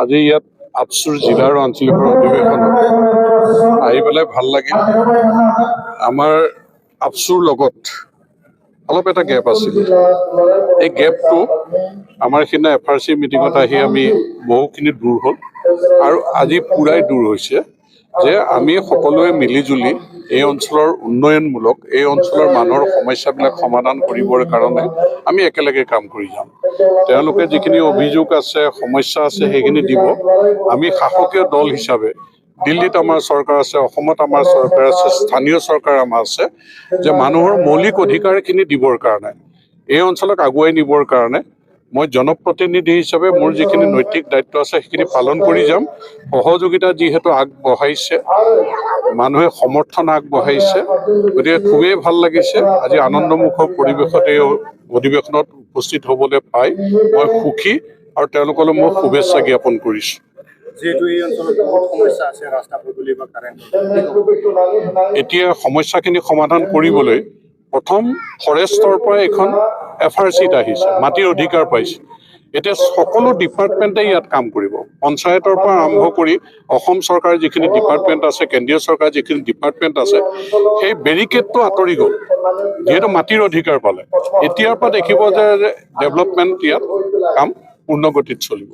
আজি ইয়াত আপচুৰ জিলাৰ আঞ্চলিক অধিৱেশনত আহি পেলাই ভাল লাগিল। আমাৰ আপচুৰ লগত অলপ এটা গেপ আছিল। এই গেপটো আমাৰ সিদিনা FRC মিটিঙত আহি আমি বহুখিনি দূৰ হ'ল আৰু আজি পুৰাই দূৰ হৈছে যে আমি সকলোৱে মিলিজুলি এই অঞ্চলৰ উন্নয়নমূলক এই অঞ্চলৰ মানুহৰ সমস্যাবিলাক সমাধান কৰিবৰ কাৰণে আমি একেলগে কাম কৰি যাম। তেওঁলোকে যিখিনি অভিযোগ আছে সমস্যা আছে সেইখিনি দিব। আমি শাসকীয় দল হিচাপে দিল্লীত আমাৰ চৰকাৰ আছে, অসমত আমাৰ চৰকাৰ আছে, স্থানীয় চৰকাৰ আমাৰ আছে, যে মানুহৰ মৌলিক অধিকাৰখিনি দিবৰ কাৰণে এই অঞ্চলক আগুৱাই নিবৰ কাৰণে মই জনপ্ৰতিনিধি হিচাপে মোৰ যিখিনি নৈতিক দায়িত্ব আছে সেইখিনি পালন কৰি যাম। সহযোগিতা যিহেতু আগবঢ়াইছে, মানুহে সমৰ্থন আগবঢ়াইছে, গতিকে খুবেই ভাল লাগিছে। আজি আনন্দমুখৰ পৰিৱেশত এই অধিৱেশনত উপস্থিত হ'বলৈ পাই মই সুখী আৰু তেওঁলোকলৈ মই শুভেচ্ছা জ্ঞাপন কৰিছোঁ। এতিয়া সমস্যাখিনি সমাধান কৰিবলৈ প্ৰথম ফৰেষ্টৰ পৰা এখন FRCত আহিছে, মাটিৰ অধিকাৰ পাইছে। এতিয়া সকলো ডিপাৰ্টমেণ্টে ইয়াত কাম কৰিব, পঞ্চায়তৰ পৰা আৰম্ভ কৰি অসম চৰকাৰৰ যিখিনি ডিপাৰ্টমেণ্ট আছে, কেন্দ্ৰীয় চৰকাৰৰ যিখিনি ডিপাৰ্টমেণ্ট আছে, সেই বেৰিকেডটো আঁতৰি গ'ল যিহেতু মাটিৰ অধিকাৰ পালে। এতিয়াৰ পৰা দেখিব যে ডেভেলপমেণ্ট ইয়াত কাম পূৰ্ণ গতিত চলিব।